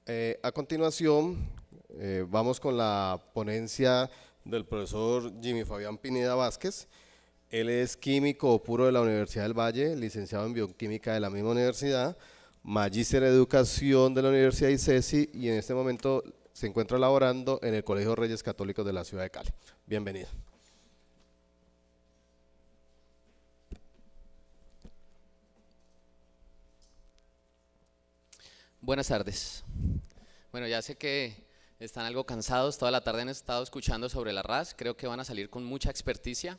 A continuación, vamos con la ponencia del profesor Jimmy Fabián Pineda Vázquez. Él es químico puro de la Universidad del Valle, licenciado en bioquímica de la misma universidad, magíster en educación de la Universidad ICESI y en este momento se encuentra laborando en el Colegio Reyes Católicos de la ciudad de Cali. Bienvenido. Buenas tardes. Bueno, ya sé que están algo cansados, toda la tarde han estado escuchando sobre la RAS, creo que van a salir con mucha experticia.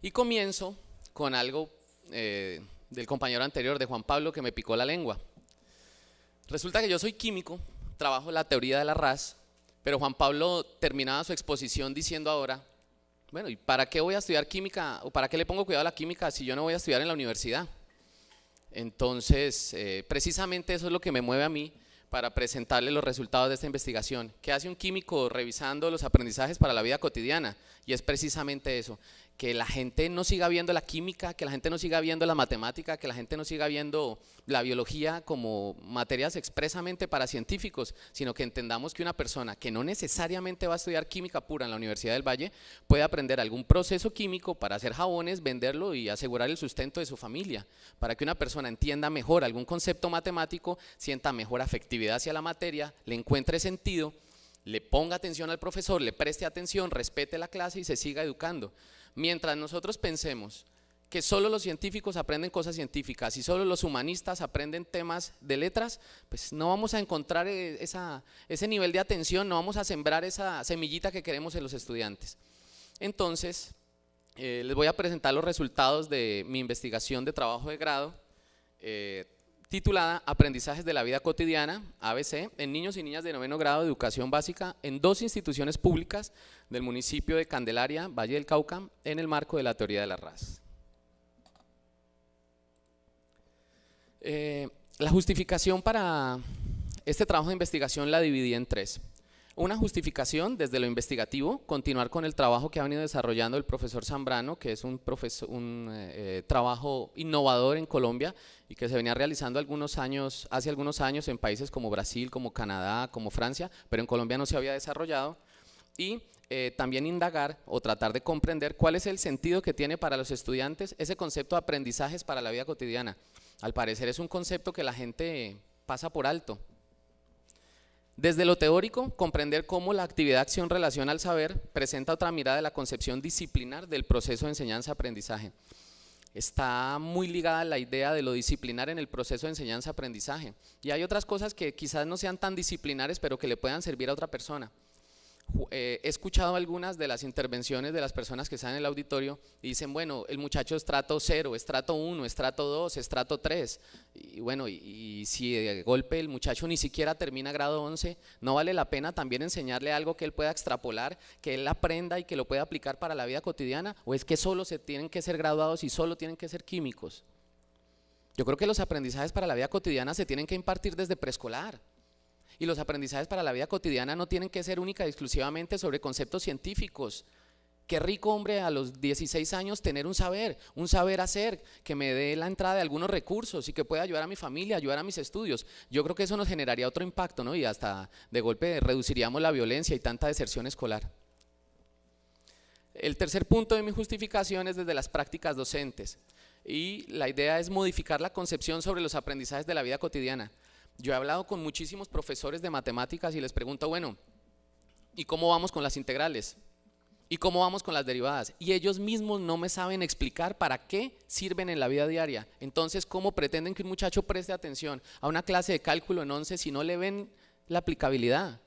Y comienzo con algo del compañero anterior, de Juan Pablo, que me picó la lengua. Resulta que yo soy químico, trabajo la teoría de la RAS, pero Juan Pablo terminaba su exposición diciendo ahora, bueno, ¿y para qué voy a estudiar química o para qué le pongo cuidado a la química si yo no voy a estudiar en la universidad? Entonces, precisamente eso es lo que me mueve a mí para presentarle los resultados de esta investigación. ¿Qué hace un químico revisando los aprendizajes para la vida cotidiana? Y es precisamente eso, que la gente no siga viendo la química, que la gente no siga viendo la matemática, que la gente no siga viendo la biología como materias expresamente para científicos, sino que entendamos que una persona que no necesariamente va a estudiar química pura en la Universidad del Valle puede aprender algún proceso químico para hacer jabones, venderlo y asegurar el sustento de su familia. Para que una persona entienda mejor algún concepto matemático, sienta mejor afectividad hacia la materia, le encuentre sentido, le ponga atención al profesor, le preste atención, respete la clase y se siga educando. Mientras nosotros pensemos que solo los científicos aprenden cosas científicas y solo los humanistas aprenden temas de letras, pues no vamos a encontrar ese nivel de atención, no vamos a sembrar esa semillita que queremos en los estudiantes. Entonces, les voy a presentar los resultados de mi investigación de trabajo de grado, titulada Aprendizajes de la vida cotidiana, ABC, en niños y niñas de noveno grado de educación básica en 2 instituciones públicas del municipio de Candelaria, Valle del Cauca, en el marco de la teoría de la RAS. La justificación para este trabajo de investigación la dividí en 3. Una justificación desde lo investigativo, continuar con el trabajo que ha venido desarrollando el profesor Zambrano, que es un trabajo innovador en Colombia y que se venía realizando hace algunos años en países como Brasil, como Canadá, como Francia, pero en Colombia no se había desarrollado. Y también indagar o tratar de comprender cuál es el sentido que tiene para los estudiantes ese concepto de aprendizajes para la vida cotidiana. Al parecer es un concepto que la gente pasa por alto. Desde lo teórico, comprender cómo la actividad acción-relación al saber presenta otra mirada de la concepción disciplinar del proceso de enseñanza-aprendizaje. Está muy ligada a la idea de lo disciplinar en el proceso de enseñanza-aprendizaje. Y hay otras cosas que quizás no sean tan disciplinares, pero que le puedan servir a otra persona. He escuchado algunas de las intervenciones de las personas que están en el auditorio y dicen, bueno, el muchacho es estrato 0, estrato 1, estrato 2, estrato 3 y bueno, y si de golpe el muchacho ni siquiera termina grado 11, ¿no vale la pena también enseñarle algo que él pueda extrapolar, que él aprenda y que lo pueda aplicar para la vida cotidiana? ¿O es que solo se tienen que ser graduados y solo tienen que ser químicos? Yo creo que los aprendizajes para la vida cotidiana se tienen que impartir desde preescolar. Y los aprendizajes para la vida cotidiana no tienen que ser única y exclusivamente sobre conceptos científicos. Qué rico, hombre, a los 16 años tener un saber hacer, que me dé la entrada de algunos recursos y que pueda ayudar a mi familia, ayudar a mis estudios. Yo creo que eso nos generaría otro impacto, ¿no? Y hasta de golpe reduciríamos la violencia y tanta deserción escolar. El tercer punto de mi justificación es desde las prácticas docentes. Y la idea es modificar la concepción sobre los aprendizajes de la vida cotidiana. Yo he hablado con muchísimos profesores de matemáticas y les pregunto, bueno, ¿y cómo vamos con las integrales? ¿Y cómo vamos con las derivadas? Y ellos mismos no me saben explicar para qué sirven en la vida diaria. Entonces, ¿cómo pretenden que un muchacho preste atención a una clase de cálculo en 11 si no le ven la aplicabilidad?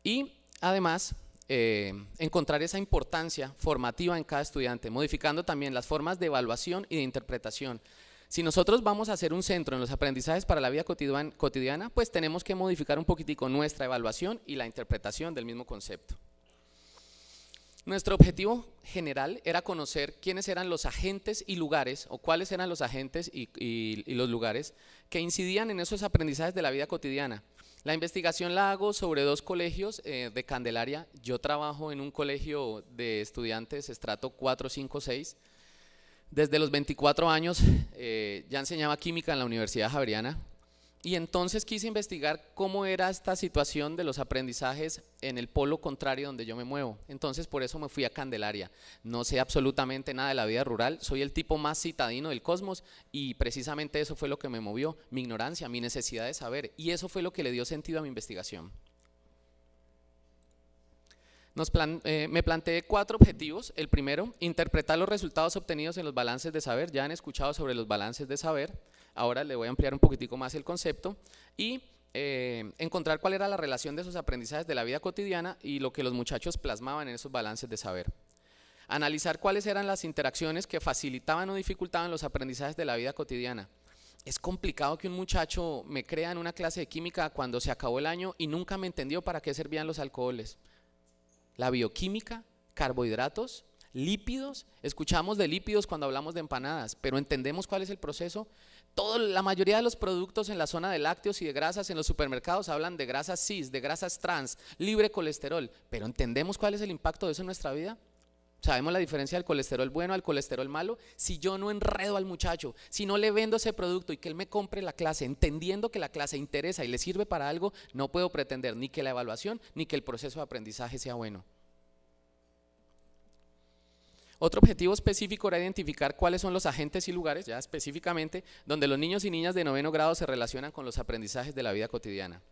Y además, encontrar esa importancia formativa en cada estudiante, modificando también las formas de evaluación y de interpretación. Si nosotros vamos a hacer un centro en los aprendizajes para la vida cotidiana, pues tenemos que modificar un poquitico nuestra evaluación y la interpretación del mismo concepto. Nuestro objetivo general era conocer quiénes eran los agentes y lugares, o cuáles eran los agentes y los lugares que incidían en esos aprendizajes de la vida cotidiana. La investigación la hago sobre 2 colegios de Candelaria. Yo trabajo en un colegio de estudiantes estrato 4, 5, 6. Desde los 24 años ya enseñaba química en la Universidad Javeriana y entonces quise investigar cómo era esta situación de los aprendizajes en el polo contrario donde yo me muevo. Entonces por eso me fui a Candelaria. No sé absolutamente nada de la vida rural, soy el tipo más citadino del cosmos y precisamente eso fue lo que me movió, mi ignorancia, mi necesidad de saber, y eso fue lo que le dio sentido a mi investigación. Me planteé 4 objetivos. El primero, interpretar los resultados obtenidos en los balances de saber. Ya han escuchado sobre los balances de saber. Ahora le voy a ampliar un poquitico más el concepto. Y encontrar cuál era la relación de esos aprendizajes de la vida cotidiana y lo que los muchachos plasmaban en esos balances de saber. Analizar cuáles eran las interacciones que facilitaban o dificultaban los aprendizajes de la vida cotidiana. Es complicado que un muchacho me crea en una clase de química cuando se acabó el año y nunca me entendió para qué servían los alcoholes. La bioquímica, carbohidratos, lípidos, escuchamos de lípidos cuando hablamos de empanadas, pero ¿entendemos cuál es el proceso? La mayoría de los productos en la zona de lácteos y de grasas en los supermercados hablan de grasas cis, de grasas trans, libre colesterol, pero ¿entendemos cuál es el impacto de eso en nuestra vida? ¿Sabemos la diferencia del colesterol bueno al colesterol malo? Si yo no enredo al muchacho, si no le vendo ese producto y que él me compre la clase, entendiendo que la clase interesa y le sirve para algo, no puedo pretender ni que la evaluación ni que el proceso de aprendizaje sea bueno. Otro objetivo específico era identificar cuáles son los agentes y lugares, ya específicamente, donde los niños y niñas de 9º grado se relacionan con los aprendizajes de la vida cotidiana.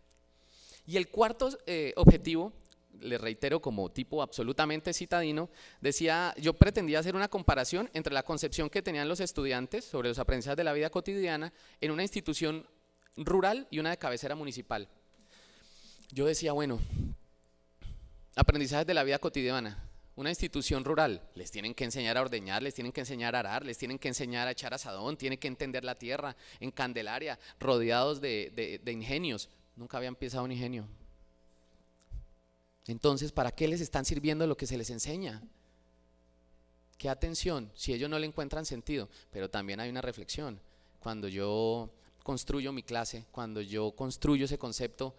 Y el cuarto objetivo, le reitero como tipo absolutamente citadino, decía, yo pretendía hacer una comparación entre la concepción que tenían los estudiantes sobre los aprendizajes de la vida cotidiana en una institución rural y una de cabecera municipal. Yo decía, bueno, aprendizajes de la vida cotidiana. Una institución rural, les tienen que enseñar a ordeñar, les tienen que enseñar a arar, les tienen que enseñar a echar asadón, tienen que entender la tierra. En Candelaria, rodeados de ingenios, nunca habían pisado un ingenio. Entonces, ¿para qué les están sirviendo lo que se les enseña? Qué atención, si ellos no le encuentran sentido. Pero también hay una reflexión. Cuando yo construyo mi clase, cuando yo construyo ese concepto,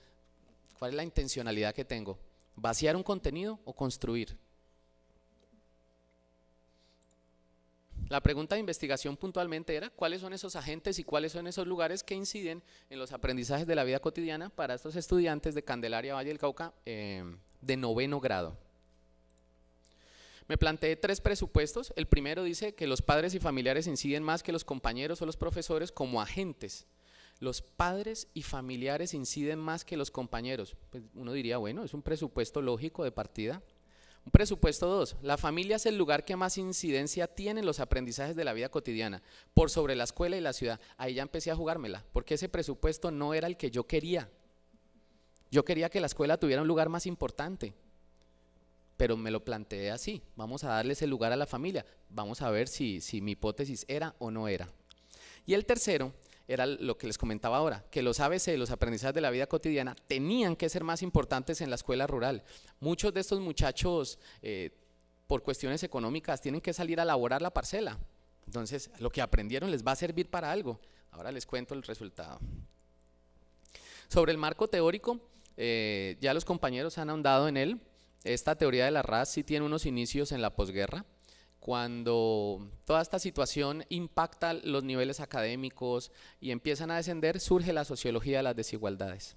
¿cuál es la intencionalidad que tengo? ¿Vaciar un contenido o construir? La pregunta de investigación puntualmente era cuáles son esos agentes y cuáles son esos lugares que inciden en los aprendizajes de la vida cotidiana para estos estudiantes de Candelaria, Valle del Cauca, de 9º grado. Me planteé 3 presupuestos. El primero dice que los padres y familiares inciden más que los compañeros o los profesores como agentes. Los padres y familiares inciden más que los compañeros. Pues uno diría, bueno, es un presupuesto lógico de partida. Presupuesto 2, la familia es el lugar que más incidencia tiene en los aprendizajes de la vida cotidiana, por sobre la escuela y la ciudad. Ahí ya empecé a jugármela, porque ese presupuesto no era el que yo quería. Yo quería que la escuela tuviera un lugar más importante, pero me lo planteé así, vamos a darle ese lugar a la familia, vamos a ver si mi hipótesis era o no era. Y el tercero era lo que les comentaba ahora, que los ABC, los aprendizajes de la vida cotidiana, tenían que ser más importantes en la escuela rural. Muchos de estos muchachos, por cuestiones económicas, tienen que salir a laborar la parcela. Entonces, lo que aprendieron les va a servir para algo. Ahora les cuento el resultado. Sobre el marco teórico, ya los compañeros han ahondado en él. Esta teoría de la RAS sí tiene unos inicios en la posguerra, cuando toda esta situación impacta los niveles académicos y empiezan a descender, surge la sociología de las desigualdades.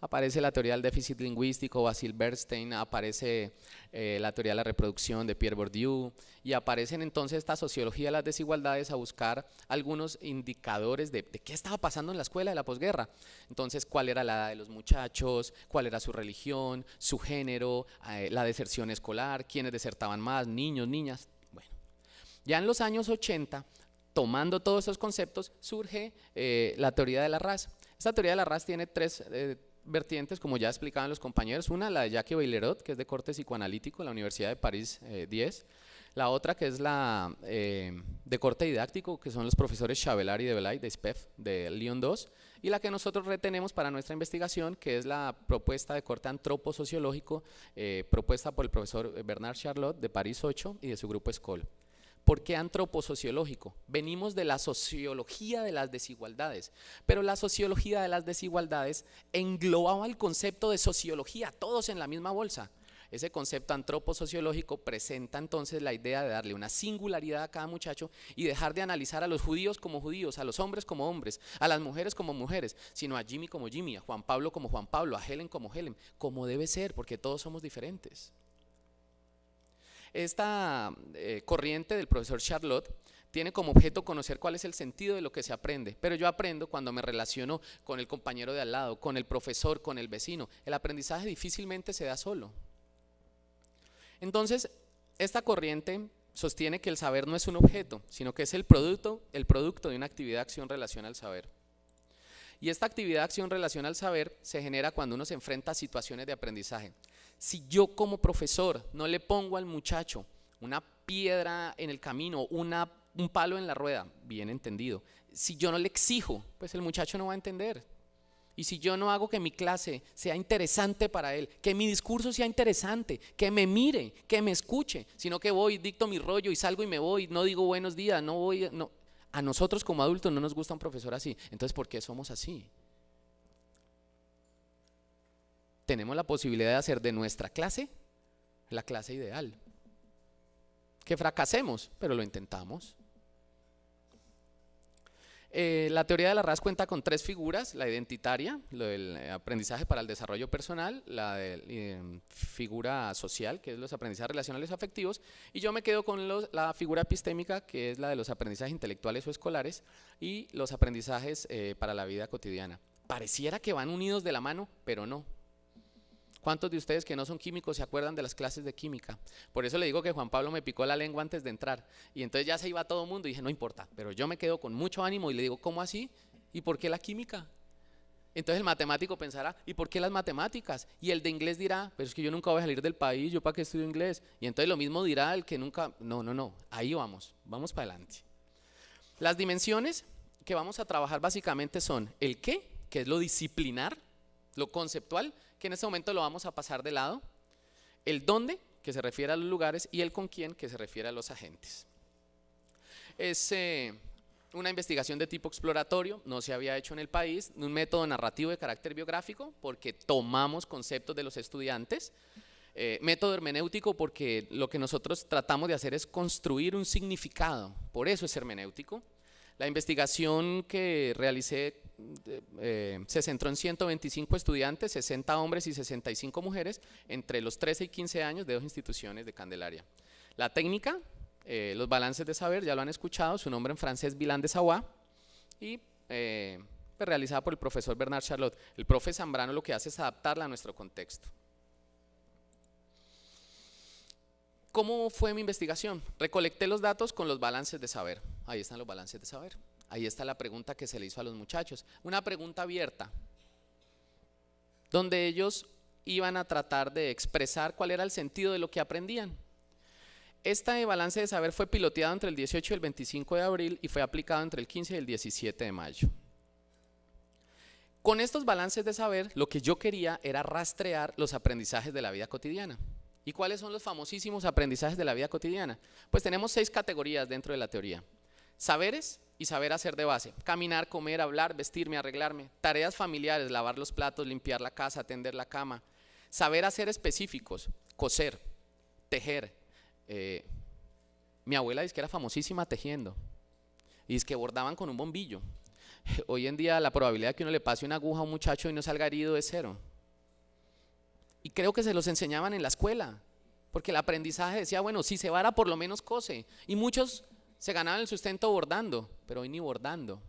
Aparece la teoría del déficit lingüístico, Basil Bernstein, aparece la teoría de la reproducción de Pierre Bourdieu, y aparecen entonces esta sociología de las desigualdades a buscar algunos indicadores de qué estaba pasando en la escuela de la posguerra. Entonces, cuál era la edad de los muchachos, cuál era su religión, su género, la deserción escolar, quiénes desertaban más, niños, niñas. Bueno, ya en los años 80, tomando todos estos conceptos, surge la teoría de la RAS. Esta teoría de la RAS tiene 3 vertientes, como ya explicaban los compañeros. Una, la de Jacques Baillerot, que es de corte psicoanalítico en la Universidad de París 10. La otra, que es la de corte didáctico, que son los profesores Chavelard y Debelay de SPEF de Lyon 2. Y la que nosotros retenemos para nuestra investigación, que es la propuesta de corte antroposociológico, propuesta por el profesor Bernard Charlotte de París 8 y de su grupo ESCOL. ¿Por qué antroposociológico? Venimos de la sociología de las desigualdades, pero la sociología de las desigualdades englobaba el concepto de sociología, todos en la misma bolsa. Ese concepto antroposociológico presenta entonces la idea de darle una singularidad a cada muchacho y dejar de analizar a los judíos como judíos, a los hombres como hombres, a las mujeres como mujeres, sino a Jimmy como Jimmy, a Juan Pablo como Juan Pablo, a Helen como Helen, como debe ser, porque todos somos diferentes. Esta corriente del profesor Charlotte tiene como objeto conocer cuál es el sentido de lo que se aprende, pero yo aprendo cuando me relaciono con el compañero de al lado, con el profesor, con el vecino. El aprendizaje difícilmente se da solo. Entonces, esta corriente sostiene que el saber no es un objeto, sino que es el producto de una actividad, acción, relación al saber. Y esta actividad, acción, relación al saber se genera cuando uno se enfrenta a situaciones de aprendizaje. Si yo como profesor no le pongo al muchacho una piedra en el camino, un palo en la rueda, bien entendido. Si yo no le exijo, pues el muchacho no va a entender. Y si yo no hago que mi clase sea interesante para él, que mi discurso sea interesante, que me mire, que me escuche, sino que voy, dicto mi rollo y salgo y me voy, no digo buenos días, no voy, no. A nosotros como adultos no nos gusta un profesor así. Entonces, ¿por qué somos así? Tenemos la posibilidad de hacer de nuestra clase la clase ideal. Que fracasemos, pero lo intentamos. La teoría de la RAS cuenta con 3 figuras: la identitaria, lo del aprendizaje para el desarrollo personal, la de figura social, que es los aprendizajes relacionales afectivos, y yo me quedo con la figura epistémica, que es la de los aprendizajes intelectuales o escolares, y los aprendizajes para la vida cotidiana. Pareciera que van unidos de la mano, pero no. ¿Cuántos de ustedes que no son químicos se acuerdan de las clases de química? Por eso le digo que Juan Pablo me picó la lengua antes de entrar, y entonces ya se iba todo el mundo y dije, no importa, pero yo me quedo con mucho ánimo y le digo, ¿cómo así? ¿Y por qué la química? Entonces el matemático pensará, ¿y por qué las matemáticas? Y el de inglés dirá, pero es que yo nunca voy a salir del país, ¿yo para qué estudio inglés? Y entonces lo mismo dirá el que nunca, no, ahí vamos para adelante. Las dimensiones que vamos a trabajar básicamente son el qué, que es lo disciplinar, lo conceptual, que en este momento lo vamos a pasar de lado, el dónde, que se refiere a los lugares, y el con quién, que se refiere a los agentes. Es una investigación de tipo exploratorio, no se había hecho en el país, un método narrativo de carácter biográfico, porque tomamos conceptos de los estudiantes, método hermenéutico, porque lo que nosotros tratamos de hacer es construir un significado, por eso es hermenéutico. La investigación que realicé se centró en 125 estudiantes, 60 hombres y 65 mujeres, entre los 13 y 15 años de 2 instituciones de Candelaria. La técnica, los balances de saber, ya lo han escuchado, su nombre en francés, Bilan de Savoie, y realizada por el profesor Bernard Charlotte. El profe Zambrano lo que hace es adaptarla a nuestro contexto. ¿Cómo fue mi investigación? Recolecté los datos con los balances de saber. Ahí están los balances de saber. Ahí está la pregunta que se le hizo a los muchachos. Una pregunta abierta, donde ellos iban a tratar de expresar cuál era el sentido de lo que aprendían. Este balance de saber fue piloteado entre el 18 y el 25 de abril y fue aplicado entre el 15 y el 17 de mayo. Con estos balances de saber, lo que yo quería era rastrear los aprendizajes de la vida cotidiana. ¿Y cuáles son los famosísimos aprendizajes de la vida cotidiana? Pues tenemos 6 categorías dentro de la teoría. Saberes y saber hacer de base: caminar, comer, hablar, vestirme, arreglarme. Tareas familiares: lavar los platos, limpiar la casa, atender la cama. Saber hacer específicos: coser, tejer. Mi abuela dice que era famosísima tejiendo, y es que bordaban con un bombillo. Hoy en día la probabilidad de que uno le pase una aguja a un muchacho y no salga herido es 0. Y creo que se los enseñaban en la escuela, porque el aprendizaje decía, bueno, si se vara por lo menos cose. Y muchos se ganaban el sustento bordando, pero hoy ni bordando.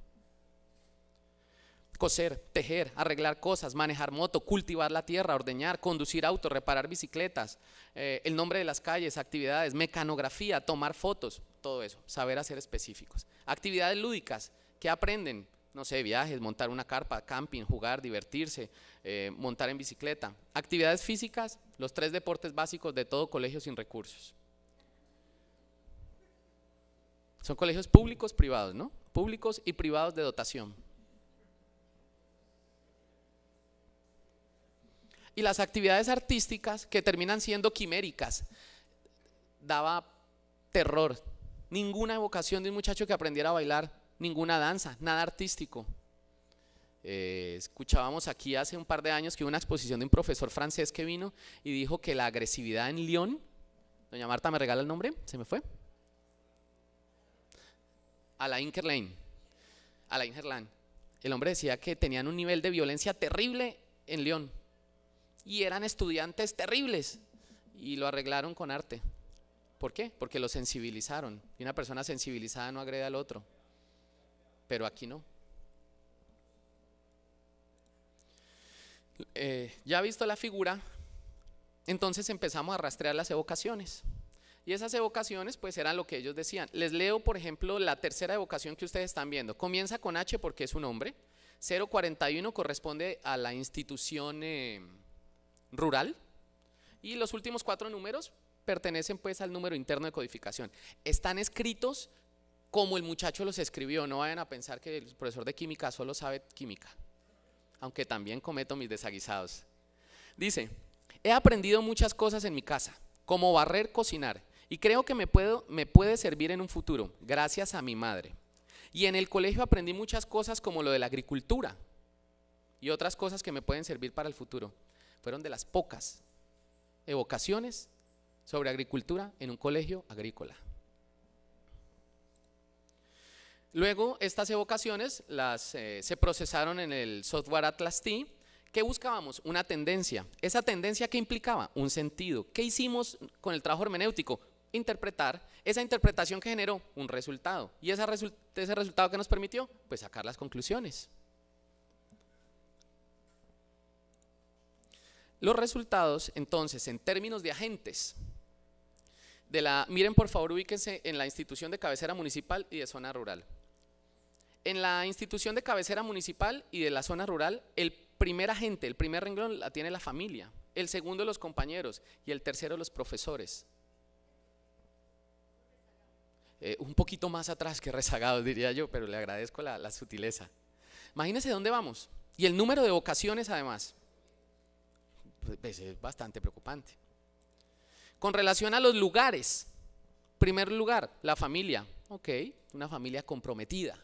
Coser, tejer, arreglar cosas, manejar moto, cultivar la tierra, ordeñar, conducir auto, reparar bicicletas, el nombre de las calles, actividades, mecanografía, tomar fotos, todo eso, saber hacer específicos. Actividades lúdicas, ¿qué aprenden? No sé, viajes, montar una carpa, camping, jugar, divertirse, montar en bicicleta. Actividades físicas, los 3 deportes básicos de todo colegio sin recursos. Son colegios públicos, privados, ¿no? Públicos y privados de dotación. Y las actividades artísticas, que terminan siendo quiméricas, daba terror. Ninguna evocación de un muchacho que aprendiera a bailar, ninguna danza, nada artístico. Escuchábamos aquí hace un par de años que hubo una exposición de un profesor francés que vino y dijo que la agresividad en Lyon, doña Marta, ¿me regala el nombre? ¿Se me fue? Alain Kerlane. Alain Herland. El hombre decía que tenían un nivel de violencia terrible en Lyon y eran estudiantes terribles y lo arreglaron con arte. ¿Por qué? Porque lo sensibilizaron y una persona sensibilizada no agrede al otro, pero aquí no. Ya visto la figura, entonces empezamos a rastrear las evocaciones. Y esas evocaciones pues eran lo que ellos decían. Les leo por ejemplo la tercera evocación que ustedes están viendo. Comienza con H porque es un hombre. 041 corresponde a la institución rural. Y los últimos 4 números pertenecen pues al número interno de codificación. Están escritos como el muchacho los escribió. No vayan a pensar que el profesor de química solo sabe química, aunque también cometo mis desaguisados. Dice: he aprendido muchas cosas en mi casa, como barrer, cocinar, y creo que me puede servir en un futuro, gracias a mi madre. Y en el colegio aprendí muchas cosas como lo de la agricultura y otras cosas que me pueden servir para el futuro. Fueron de las pocas evocaciones sobre agricultura en un colegio agrícola. Luego estas evocaciones se procesaron en el software Atlas T. ¿Qué buscábamos? Una tendencia. ¿Esa tendencia qué implicaba? Un sentido. ¿Qué hicimos con el trabajo hermenéutico? Interpretar. Esa interpretación que generó un resultado. ¿Y ese resultado que nos permitió? Pues sacar las conclusiones. Los resultados, entonces, en términos de agentes, miren por favor, ubíquense en la institución de cabecera municipal y de zona rural. En la institución de cabecera municipal y de la zona rural, el primer agente, el primer renglón la tiene la familia, el segundo los compañeros y el tercero los profesores. Un poquito más atrás que rezagados, diría yo, pero le agradezco la sutileza. Imagínense dónde vamos. Y el número de vocaciones además, pues es bastante preocupante. Con relación a los lugares, primer lugar, la familia. Ok, una familia comprometida.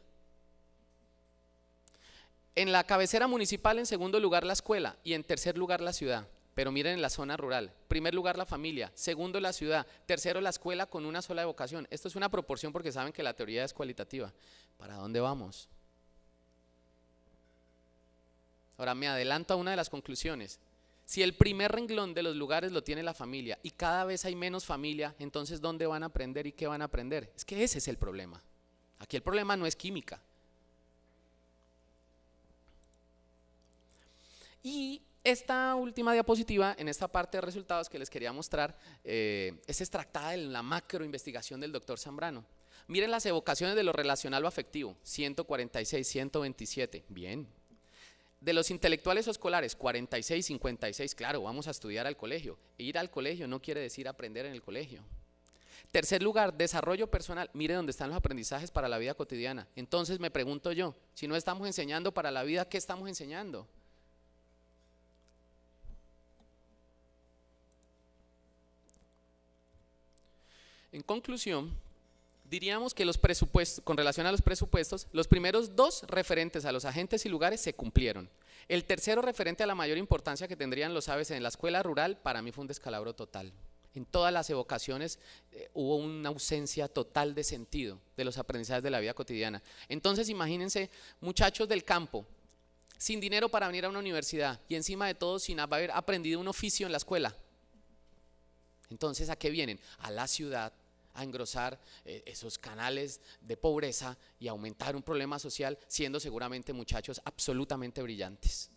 En la cabecera municipal, en segundo lugar la escuela y en tercer lugar la ciudad. Pero miren en la zona rural, primer lugar la familia, segundo la ciudad, tercero la escuela con una sola evocación. Esto es una proporción porque saben que la teoría es cualitativa. ¿Para dónde vamos? Ahora me adelanto a una de las conclusiones. Si el primer renglón de los lugares lo tiene la familia y cada vez hay menos familia, entonces ¿dónde van a aprender y qué van a aprender? Es que ese es el problema. Aquí el problema no es química. Y esta última diapositiva, en esta parte de resultados que les quería mostrar, es extractada de la macro investigación del doctor Zambrano. Miren las evocaciones de lo relacional o afectivo, 146, 127, bien. De los intelectuales o escolares, 46, 56, claro, vamos a estudiar al colegio. Ir al colegio no quiere decir aprender en el colegio. Tercer lugar, desarrollo personal. Mire dónde están los aprendizajes para la vida cotidiana. Entonces me pregunto yo, si no estamos enseñando para la vida, ¿qué estamos enseñando? En conclusión, diríamos que los presupuestos, con relación a los presupuestos, los primeros 2 referentes a los agentes y lugares se cumplieron. El tercero, referente a la mayor importancia que tendrían los ABC en la escuela rural, para mí fue un descalabro total. En todas las evocaciones hubo una ausencia total de sentido de los aprendizajes de la vida cotidiana. Entonces imagínense muchachos del campo, sin dinero para venir a una universidad y encima de todo sin haber aprendido un oficio en la escuela. Entonces, ¿a qué vienen? A la ciudad, a engrosar esos canales de pobreza y aumentar un problema social, siendo seguramente muchachos absolutamente brillantes.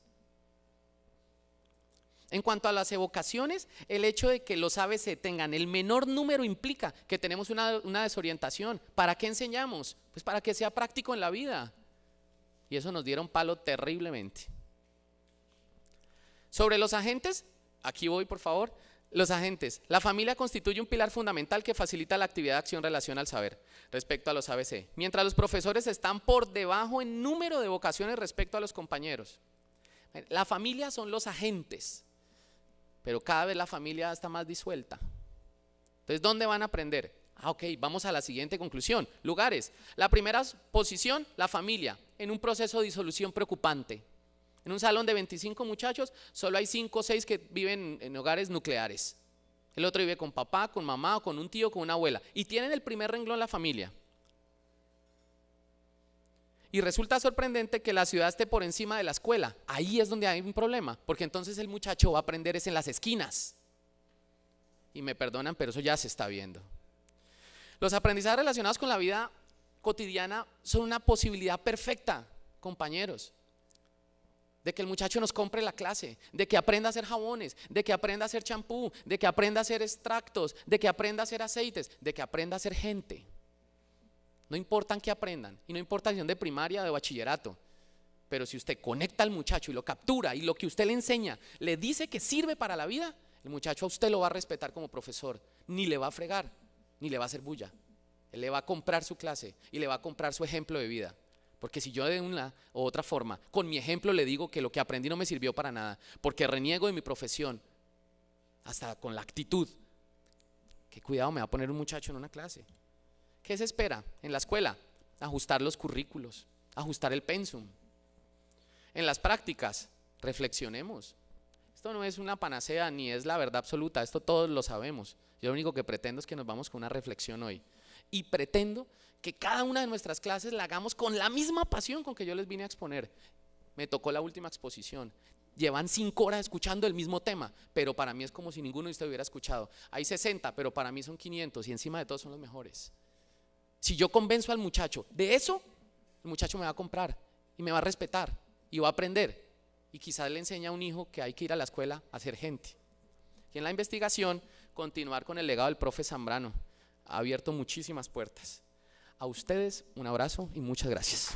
En cuanto a las evocaciones, el hecho de que los ABC tengan el menor número implica que tenemos una desorientación. ¿Para qué enseñamos? Pues para que sea práctico en la vida. Y eso nos dieron palo terriblemente. Sobre los agentes, aquí voy por favor. Los agentes. La familia constituye un pilar fundamental que facilita la actividad de acción relación al saber respecto a los ABC, mientras los profesores están por debajo en número de vocaciones respecto a los compañeros. La familia son los agentes, pero cada vez la familia está más disuelta. Entonces, ¿dónde van a aprender? Ok, vamos a la siguiente conclusión. Lugares. La primera posición, la familia, en un proceso de disolución preocupante. En un salón de 25 muchachos, solo hay 5 o 6 que viven en hogares nucleares. El otro vive con papá, con mamá, o con un tío, con una abuela. Y tienen el primer renglón la familia. Y resulta sorprendente que la ciudad esté por encima de la escuela. Ahí es donde hay un problema, porque entonces el muchacho va a aprender es en las esquinas. Y me perdonan, pero eso ya se está viendo. Los aprendizajes relacionados con la vida cotidiana son una posibilidad perfecta, compañeros. De que el muchacho nos compre la clase, de que aprenda a hacer jabones, de que aprenda a hacer champú, de que aprenda a hacer extractos, de que aprenda a hacer aceites, de que aprenda a ser gente. No importa que aprendan, y no importa si son de primaria o de bachillerato, pero si usted conecta al muchacho y lo captura y lo que usted le enseña le dice que sirve para la vida, el muchacho a usted lo va a respetar como profesor, ni le va a fregar, ni le va a hacer bulla. Él le va a comprar su clase y le va a comprar su ejemplo de vida. Porque si yo de una u otra forma, con mi ejemplo le digo que lo que aprendí no me sirvió para nada, porque reniego de mi profesión, hasta con la actitud, qué cuidado me va a poner un muchacho en una clase. ¿Qué se espera en la escuela? Ajustar los currículos, ajustar el pensum. En las prácticas, reflexionemos. Esto no es una panacea ni es la verdad absoluta, esto todos lo sabemos. Yo lo único que pretendo es que nos vamos con una reflexión hoy. Y pretendo que cada una de nuestras clases la hagamos con la misma pasión con que yo les vine a exponer. Me tocó la última exposición. Llevan 5 horas escuchando el mismo tema, pero para mí es como si ninguno de ustedes hubiera escuchado. Hay 60, pero para mí son 500 y encima de todos son los mejores. Si yo convenzo al muchacho de eso, el muchacho me va a comprar y me va a respetar y va a aprender. Y quizás le enseña a un hijo que hay que ir a la escuela a ser gente. Y en la investigación, continuar con el legado del profe Zambrano. Ha abierto muchísimas puertas. A ustedes un abrazo y muchas gracias.